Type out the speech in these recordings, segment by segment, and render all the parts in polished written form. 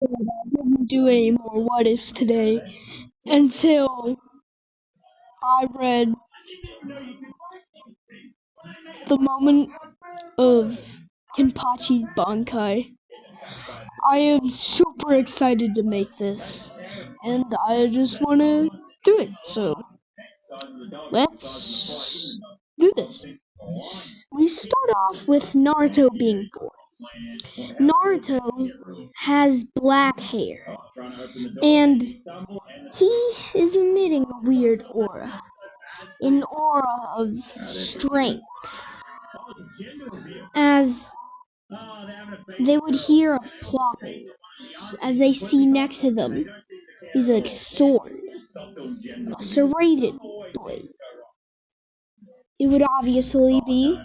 I didn't do any more what ifs today until I read the moment of Kenpachi's Bankai. I am super excited to make this, and I just want to do it. So let's do this. We start off with Naruto being born. Naruto has black hair, and he is emitting a weird aura, an aura of strength, as they would hear a plopping as they see next to them is a sword, a serrated blade. It would obviously be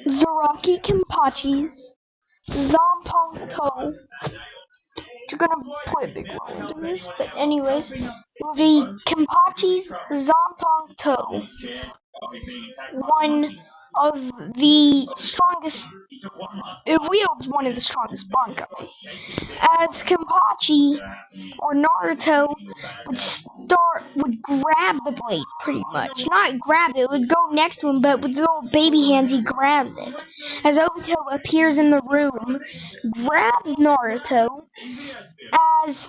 Zaraki Kenpachi's Zanpakuto. It's gonna play a big role into this, but anyways, it will be Kenpachi's Zanpakuto, one of the strongest. It wields one of the strongest Bankai. As Kenpachi or Naruto would grab the blade pretty much. Not grab it, would go next to him, but with little baby hands he grabs it. As Obito appears in the room, grabs Naruto, as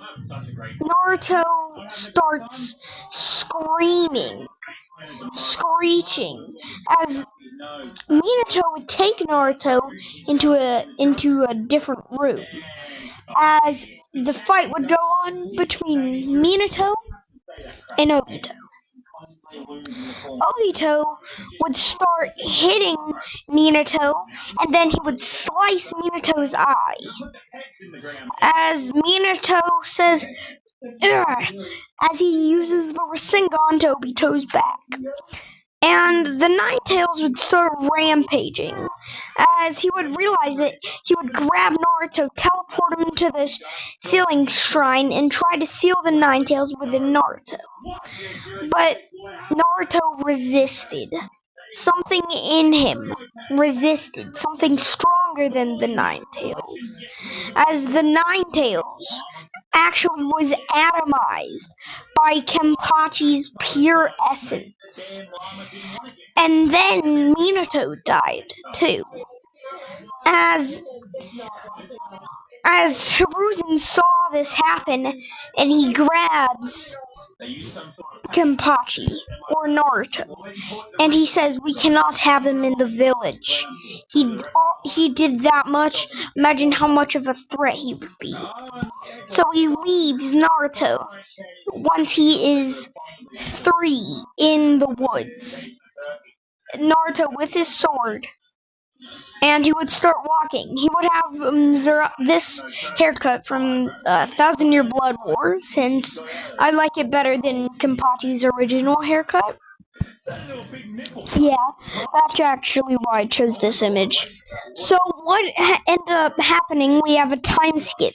Naruto starts screaming, screeching, as Minato would take Naruto into a different room. As the fight would go on between Minato and Obito. Obito would start hitting Minato, and then he would slice Minato's eye. As Minato says, "Ugh," as he uses the Rasengan to Obito's back. And the Nine Tails would start rampaging. As he would realize it, he would grab Naruto, teleport him to the ceiling shrine, and try to seal the Nine Tails within Naruto. But Naruto resisted. Something in him resisted. Something stronger than the Nine Tails. As the Nine Tails actually was atomized by Kenpachi's pure essence. And then Minato died too. As Hiruzen saw this happen, and he grabs Kenpachi or Naruto, and he says, "We cannot have him in the village. He did that much. Imagine how much of a threat he would be." So he leaves Naruto once he is 3 in the woods. Naruto with his sword, and he would start walking. He would have this haircut from Thousand Year Blood War, since I like it better than Kenpachi's original haircut. Yeah, that's actually why I chose this image. So what ended up happening, we have a time skip.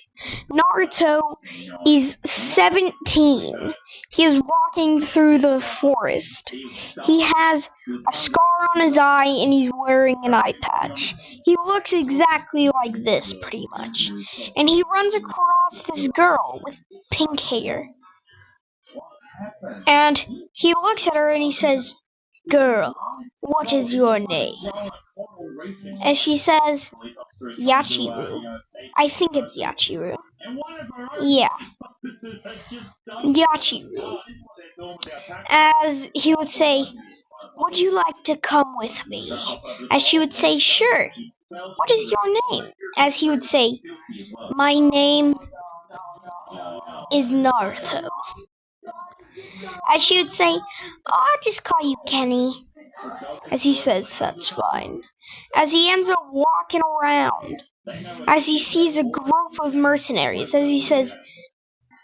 Naruto is 17. He is walking through the forest. He has a scar on his eye, and he's wearing an eye patch. He looks exactly like this, pretty much. And he runs across this girl with pink hair. And he looks at her and he says, "Girl, what is your name?" And she says, "Yachiru." I think it's Yachiru. Yeah, Yachiru. As he would say, "Would you like to come with me?" As she would say, "Sure." "What is your name?" As he would say, "My name is Naruto." As she would say, "Oh, I'll just call you Kenny." As he says, "That's fine." As he ends up walking around, as he sees a group of mercenaries, as he says,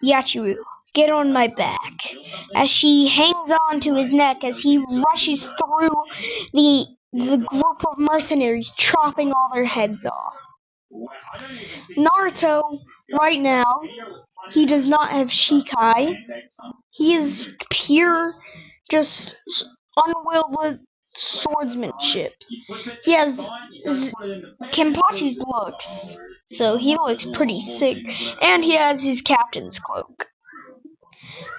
"Yachiru, get on my back." As she hangs on to his neck as he rushes through the group of mercenaries, chopping all their heads off. Naruto, right now, he does not have Shikai. He is pure, just unwielded swordsmanship. He has Kenpachi's looks, so he looks pretty sick, and he has his captain's cloak.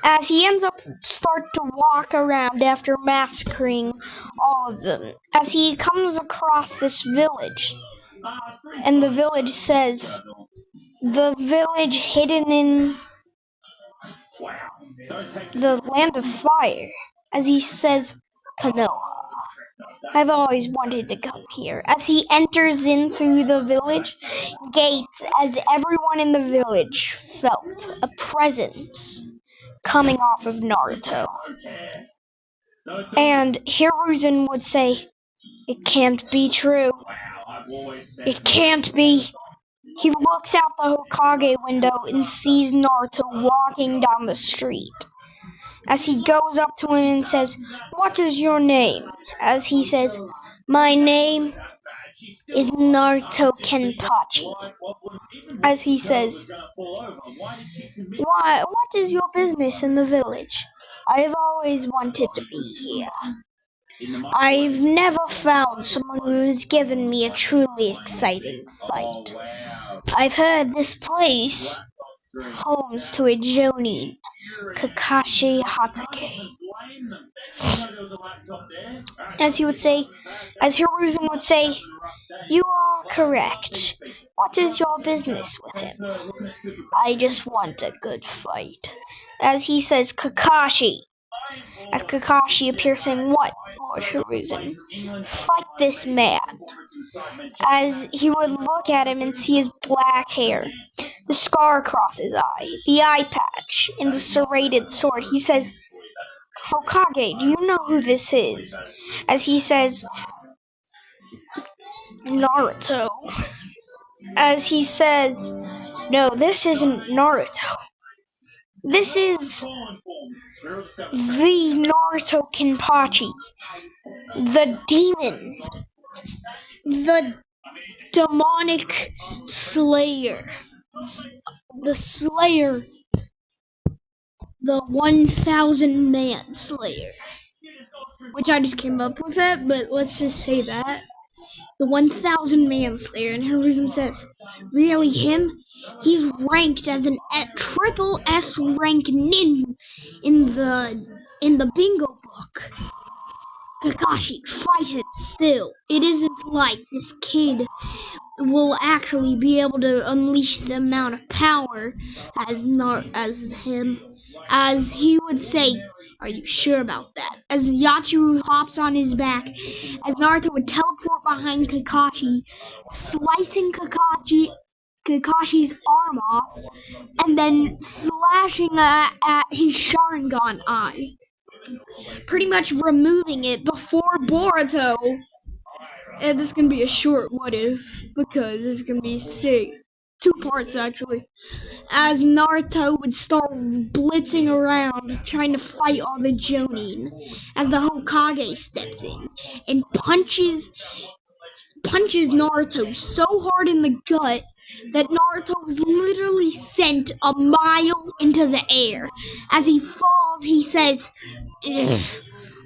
As he ends up start to walk around after massacring all of them, as he comes across this village, and the village says, the village hidden in the land of fire, as he says, Kanoa. I've always wanted to come here. As he enters in through the village gates, as everyone in the village felt a presence coming off of Naruto. And Hiruzen would say, it can't be true. It can't be. He looks out the Hokage window and sees Naruto walking down the street. As he goes up to him and says, what is your name? As he says, my name is Naruto Kenpachi. As he says, what is your business in the village? I've always wanted to be here. I've never found someone who's given me a truly exciting fight. I've heard this place homes to a Jonin, Kakashi Hatake. As Hiruzen would say, you are correct. What is your business with him? I just want a good fight. As he says, Kakashi. As Kakashi appears saying, what, Lord Hiruzen? Fight this man. As he would look at him and see his black hair, the scar across his eye, the eye patch, and the serrated sword, he says, Hokage, do you know who this is? As he says, Naruto. As he says, no, this isn't Naruto. This is the Naruto Kenpachi, the demon, the demonic slayer, the slayer, the 1,000 man slayer. Which I just came up with that, but let's just say that. The 1,000 man slayer, and Hiruzen says, really him? He's ranked as an triple S rank nin in the bingo book. Kakashi, fight him still. It isn't like this kid will actually be able to unleash the amount of power as him. As he would say, are you sure about that? As Yachiru hops on his back, as Naruto would teleport behind Kakashi, slicing Kakashi's arm off, and then slashing at his Sharingan eye. Pretty much removing it before Boruto. And this can be a short what if, because it's gonna be sick. 2 parts actually. As Naruto would start blitzing around, trying to fight all the Jonin, as the Hokage steps in and punches Naruto so hard in the gut that Naruto was literally sent a mile into the air. As he falls, he says,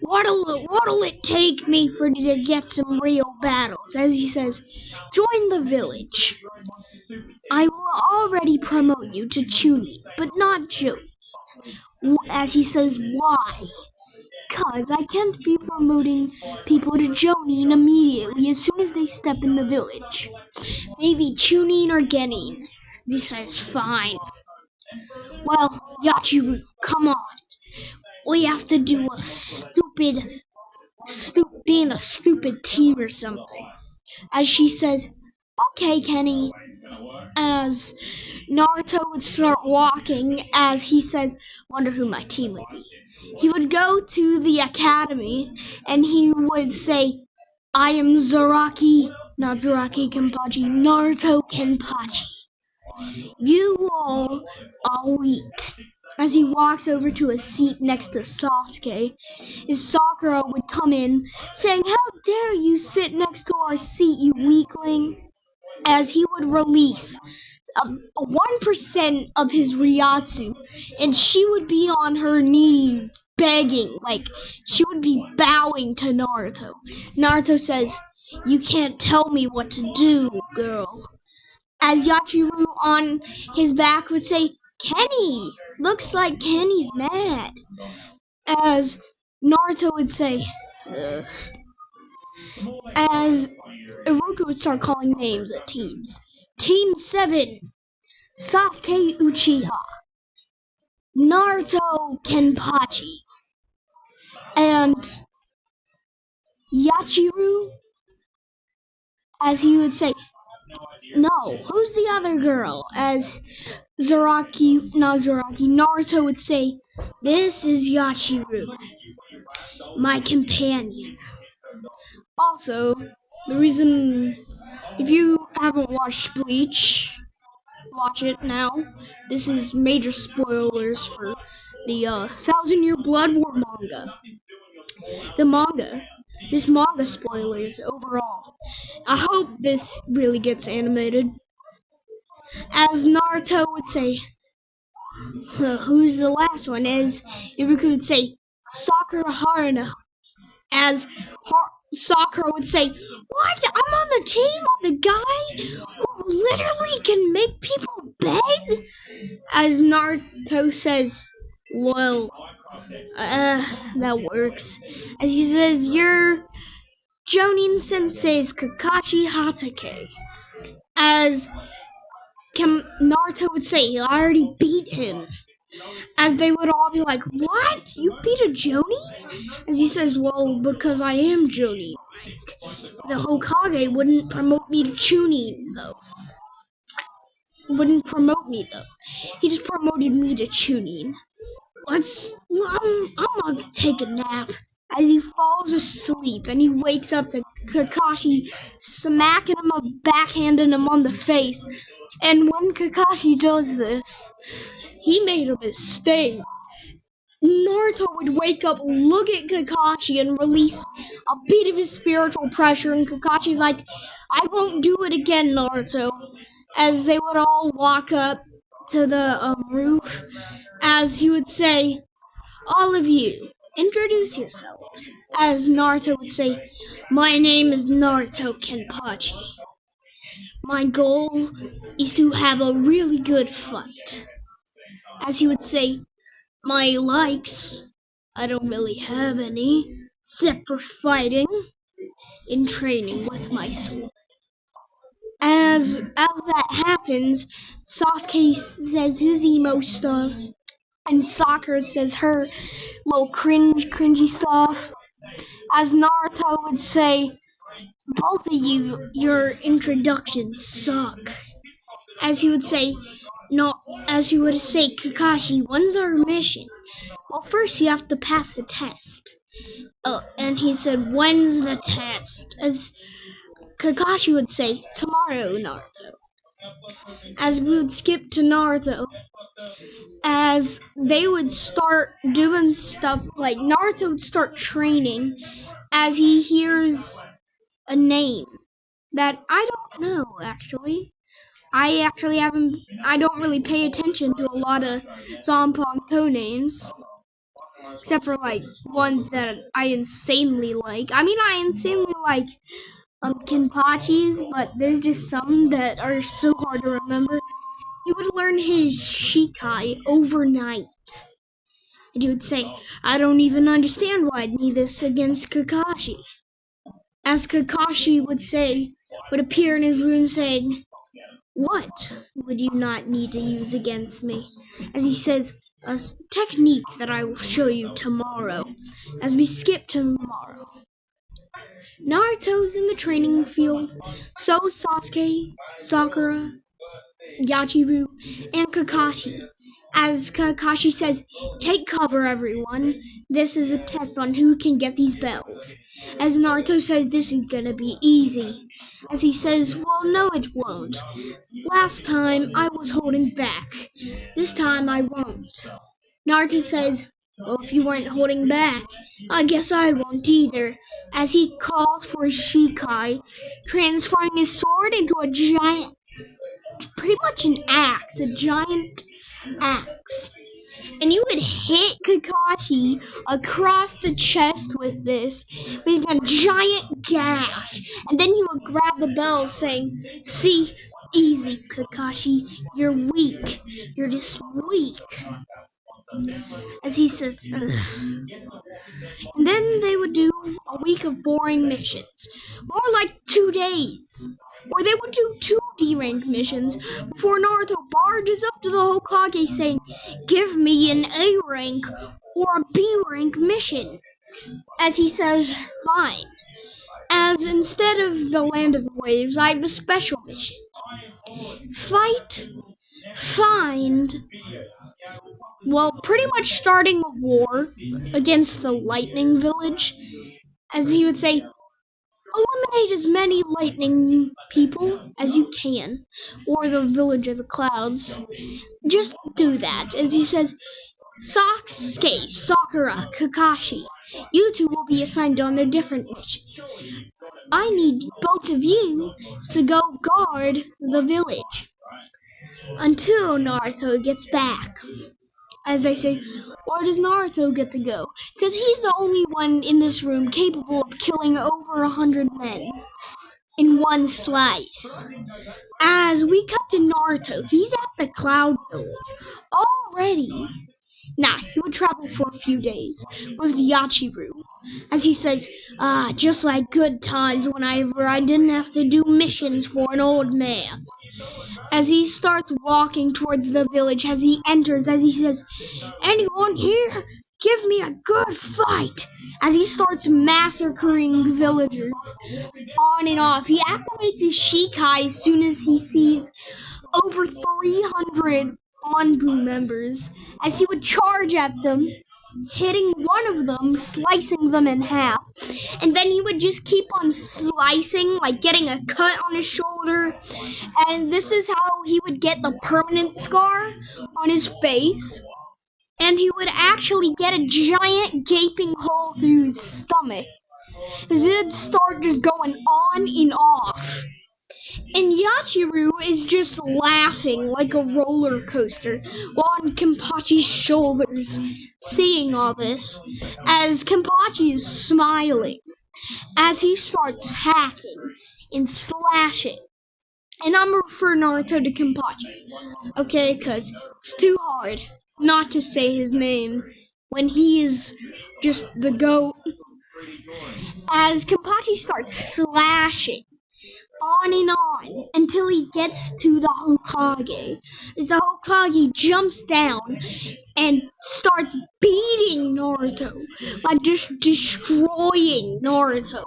what'll it take me to get some real battles? As he says, join the village. I will already promote you to Chunin, but not Jonin. As he says, why? Because I can't be promoting people to Jonin immediately as soon as they step in the village. Maybe Chunin or Genin. He says, fine. Well, Yachiru, come on. We have to do a being a stupid team or something. As she says, okay, Kenny. As Naruto would start walking, as he says, wonder who my team would be. He would go to the academy, and he would say, I am not Zaraki Kenpachi, Naruto Kenpachi. You all are weak. As he walks over to a seat next to Sasuke, his Sakura would come in, saying, how dare you sit next to our seat, you weakling? As he would release 1% of his Ryatsu, and she would be on her knees begging, like she would be bowing to Naruto. Naruto says, you can't tell me what to do, girl. As Yachiru on his back would say, Kenny! Looks like Kenny's mad. As Naruto would say, Ugh. As Iruka would start calling names at teams. Team 7, Sasuke Uchiha, Naruto Kenpachi, and Yachiru, as he would say, no, who's the other girl? As Naruto would say, this is Yachiru, my companion. Also, the reason, if you haven't watched Bleach, watch it now. This is major spoilers for the 1,000 Year Blood War manga. This manga spoilers overall. I hope this really gets animated. As Naruto would say, who's the last one? As Iruka would say, Sakura Haruno. As Sakura would say, what? I'm on the team of the guy who literally can make people beg? As Naruto says, well, that works. As he says, you're Jonin Sensei's Kakashi Hatake. As Naruto would say, I already beat him. As they would all be like, what? You beat a Jonin? As he says, well, because I am Jonin. The Hokage wouldn't promote me to Chunin, though. He just promoted me to Chunin. I'm gonna take a nap. As he falls asleep and he wakes up to Kakashi smacking him up, backhanding him on the face. And when Kakashi does this, he made a mistake. Naruto would wake up, look at Kakashi, and release a bit of his spiritual pressure, and Kakashi's like, I won't do it again, Naruto. As they would all walk up to the roof, as he would say, all of you, introduce yourselves. As Naruto would say, my name is Naruto Kenpachi. My goal is to have a really good fight. As he would say, my likes, I don't really have any, except for fighting and training with my sword. As that happens, Sasuke says his emo stuff, and Sakura says her little cringy stuff. As Naruto would say, both of you, your introductions suck. As he would say, Kakashi, when's our mission? Well, first you have to pass a test. And he said, when's the test? As Kakashi would say, tomorrow, Naruto. As we would skip to Naruto, as they would start doing stuff, like Naruto would start training as he hears a name that I don't know, actually. I don't really pay attention to a lot of Zanpakuto names. Except for, like, ones that I insanely like. I insanely like Kenpachis, but there's just some that are so hard to remember. He would learn his Shikai overnight. And he would say, I don't even understand why I need this against Kakashi. As Kakashi would appear in his room saying, what would you not need to use against me? As he says, a technique that I will show you tomorrow. As we skip to tomorrow. Naruto's in the training field, so is Sasuke, Sakura, Yachiru, and Kakashi. As Kakashi says, take cover everyone, this is a test on who can get these bells. As Naruto says, this is gonna be easy. As he says, well, no it won't. Last time I was holding back, this time I won't. Naruto says, well, if you weren't holding back, I guess I won't either. As he calls for his Shikai, transforming his sword into a giant, pretty much an axe, a giant axe. And you would hit Kakashi across the chest with this, leaving a giant gash. And then he would grab the bell saying, see, Easy, Kakashi. You're weak. You're just weak. As he says, ugh. And then they would do a week of boring missions. More like 2 days. Or they would do 2 D-rank missions before Naruto barges up to the Hokage saying, "Give me an A rank or a B rank mission." As he says, "Fine. As instead of the Land of the Waves, I have a special mission. Find, well, pretty much starting a war against the Lightning Village." As he would say, eliminate as many lightning people as you can, or the Village of the Clouds. Just do that. As he says, Sasuke, Sakura, Kakashi, you two will be assigned on a different mission. I need both of you to go guard the village until Naruto gets back. As they say, why does Naruto get to go? Because he's the only one in this room capable of killing over 100 men in one slice. As we cut to Naruto, he's at the Cloud Village already. He would travel for a few days with Yachiru. As he says, just like good times whenever I didn't have to do missions for an old man. As he starts walking towards the village, as he enters, as he says, anyone here? Give me a good fight. As he starts massacring villagers on and off. He activates his Shikai as soon as he sees over 300 Anbu members, as he would charge at them, hitting one of them, slicing them in half, and then he would just keep on slicing, like getting a cut on his shoulder, and this is how he would get the permanent scar on his face, and he would actually get a giant gaping hole through his stomach. His would start just going on and off. And Yachiru is just laughing like a roller coaster while on Kenpachi's shoulders, seeing all this, as Kenpachi is smiling, as he starts hacking and slashing. And I'm referring Naruto to Kenpachi, okay, because it's too hard not to say his name when he is just the GOAT. As Kenpachi starts slashing on and on until he gets to the Hokage. As the Hokage jumps down and starts beating Naruto, like just destroying Naruto.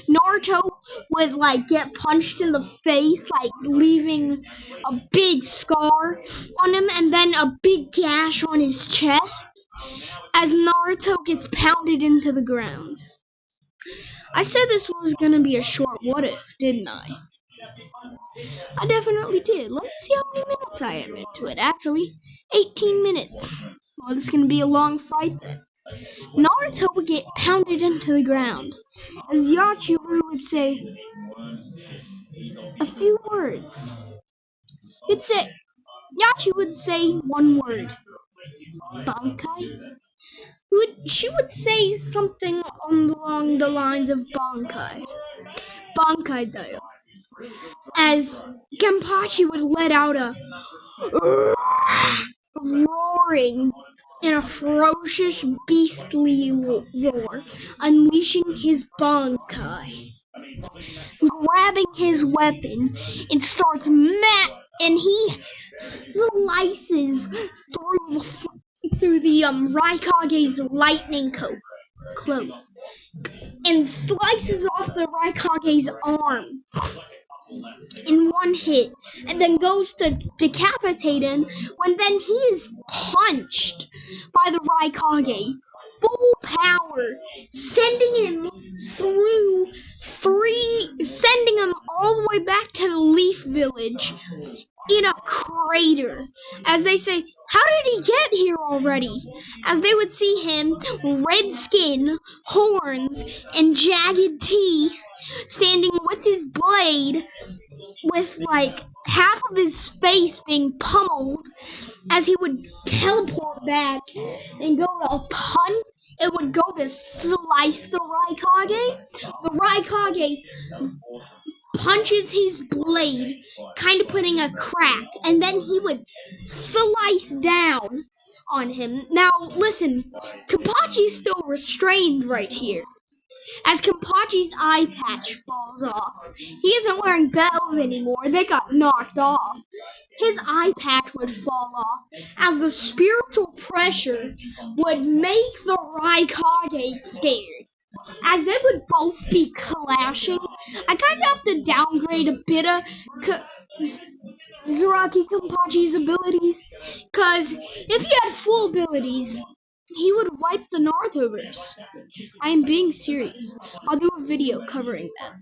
Naruto would like get punched in the face, like leaving a big scar on him and then a big gash on his chest as Naruto gets pounded into the ground. I said this was gonna be a short what if, didn't I? I definitely did. Let me see how many minutes I am into it. Actually, 18 minutes. Well, this is gonna be a long fight then. Naruto would get pounded into the ground, as Yachiru would say a few words. Yachi would say one word. Bankai? She would say something along the lines of Bankai. Bankai Dayo. As Kenpachi would let out a roaring in a ferocious, beastly roar, unleashing his Bankai, grabbing his weapon, and starts and he slices through the Raikage's lightning cloak, and slices off the Raikage's arm in one hit, and then goes to decapitate him when then he is punched by the Raikage full power, sending him sending him all the way back to the Leaf Village in a crater. As they say, how did he get here already? As they would see him, red skin, horns, and jagged teeth, standing with his blade, with like half of his face being pummeled, as he would teleport back and go to punch. It would go to slice the Raikage. The Raikage punches his blade, kind of putting a crack, and then he would slice down on him. Now, listen, Kenpachi's still restrained right here. As Kenpachi's eye patch falls off, he isn't wearing bells anymore, they got knocked off. His eye patch would fall off as the spiritual pressure would make the Raikage scared. As they would both be clashing, I kind of have to downgrade a bit of Zaraki Kenpachi's abilities, because if he had full abilities, he would wipe the Narutoverse. I am being serious. I'll do a video covering that.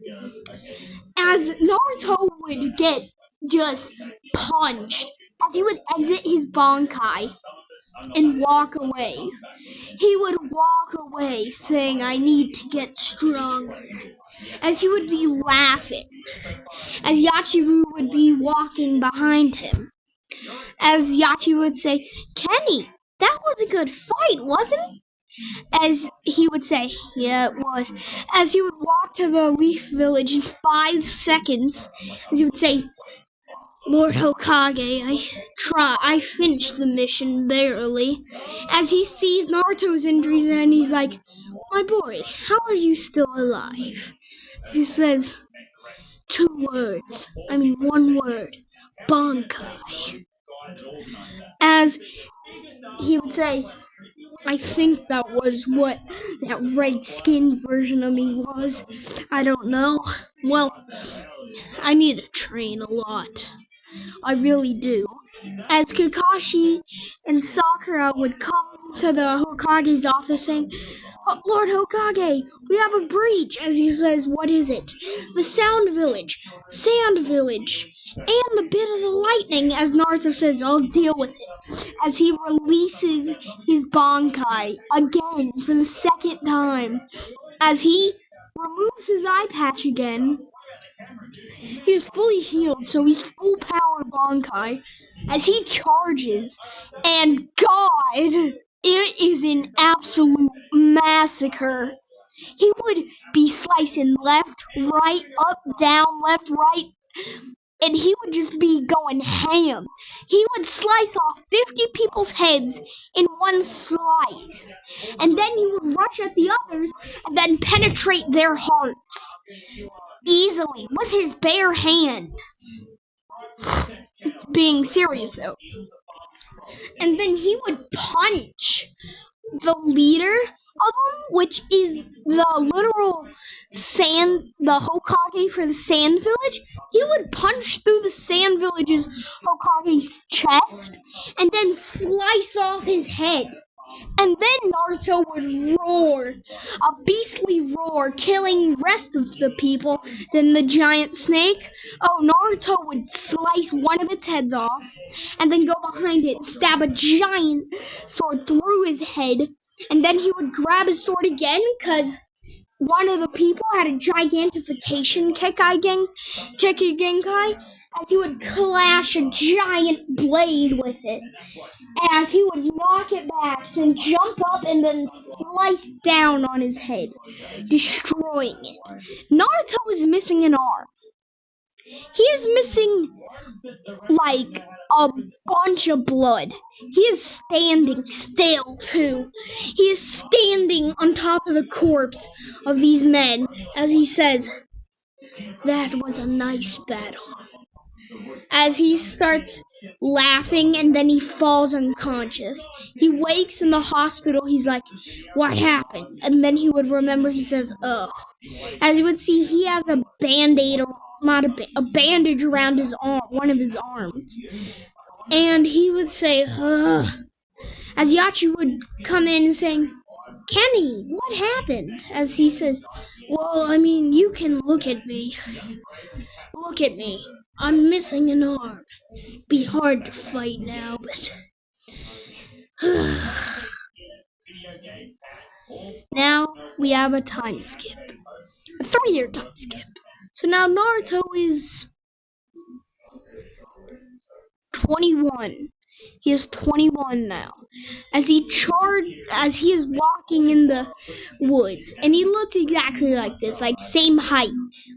As Naruto would get just punched, as he would exit his Bankai and walk away, he would walk away saying, "I need to get stronger." As he would be laughing, as Yachiru would be walking behind him, as Yachi would say, "Kenny, that was a good fight, wasn't it?" As he would say, "Yeah, it was." As he would walk to the Leaf Village in 5 seconds, as he would say, "Lord Hokage, I finished the mission barely." As he sees Naruto's injuries and he's like, "My boy, how are you still alive?" As he says, one word, Bankai. As he would say, "I think that was what that red-skinned version of me was. I don't know. Well, I need to train a lot. I really do." As Kakashi and Sakura would come to the Hokage's office saying, "Oh, Lord Hokage, we have a breach." As he says, "What is it?" "The Sound Village, Sand Village, and the bit of the lightning." As Naruto says, "I'll deal with it." As he releases his Bankai again for the second time. As he removes his eye patch again, he is fully healed, so he's full power Bankai. As he charges, and God, it is an absolute massacre. He would be slicing left, right, up, down, left, right, and he would just be going ham. He would slice off 50 people's heads in one slice, and then he would rush at the others and then penetrate their hearts easily with his bare hand. Being serious though. And then he would punch the leader of them, which is the literal the Hokage for the Sand Village. He would punch through the Sand Village's Hokage's chest and then slice off his head. And then Naruto would roar, a beastly roar, killing the rest of the people. Then the giant snake, Naruto would slice one of its heads off, and then go behind it and stab a giant sword through his head. And then he would grab his sword again, because one of the people had a gigantification Kekkei Genkai, as he would clash a giant blade with it. As he would knock it back and jump up and then slice down on his head, destroying it. Naruto is missing an arm. He is missing like a bunch of blood. He is standing still too. He is standing on top of the corpse of these men as he says, "That was a nice battle." As he starts laughing and then he falls unconscious. He wakes in the hospital. He's like, "What happened?" And then he would remember. He says, "Oh." As you would see, he has a band-aid, a bandage around his arm, one of his arms. And he would say, "Ugh." As Yachi would come in saying, "Kenny, what happened?" As he says, "Well, you can look at me. Look at me. I'm missing an arm. Be hard to fight now, but..." Now we have a time skip. A 3-year time skip. So now Naruto is 21. He is 21 now. As he is walking in the woods, and he looks exactly like this, like same height,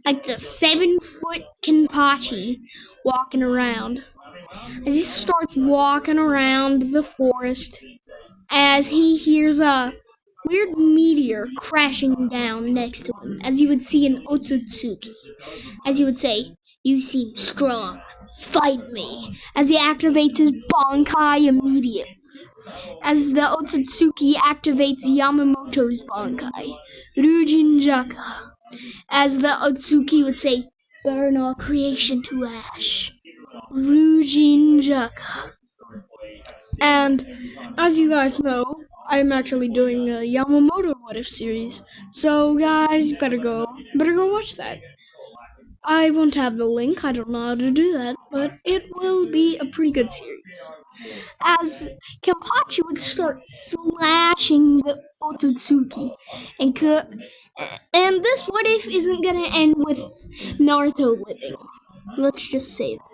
like the 7-foot kenpachi walking around. As he starts walking around the forest, as he hears a weird meteor crashing down next to him, as you would see in Otsutsuki, as he would say, "You seem strong. Fight me," as he activates his Bankai immediately. As the Otsutsuki activates Yamamoto's Bankai, Rujinjaka, as the Otsuki would say, "Burn all creation to ash." Rujinjaka. And as you guys know, I'm actually doing a Yamamoto What If series. So guys, better go watch that. I won't have the link, I don't know how to do that, but it will be a pretty good series. As Kenpachi would start slashing the Otsutsuki, and this what if isn't gonna end with Naruto living. Let's just say that.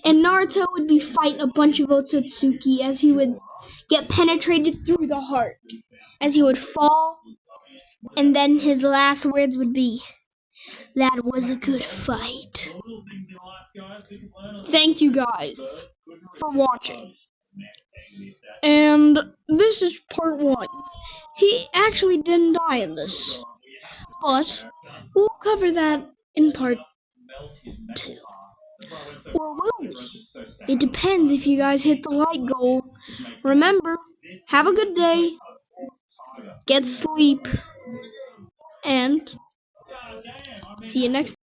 And Naruto would be fighting a bunch of Otsutsuki as he would get penetrated through the heart, as he would fall, and then his last words would be, "That was a good fight." Thank you guys for watching. And this is part 1. He actually didn't die in this, but we'll cover that in part 2. Or will we? It depends if you guys hit the like goal. Remember, have a good day, get sleep, and see you next time.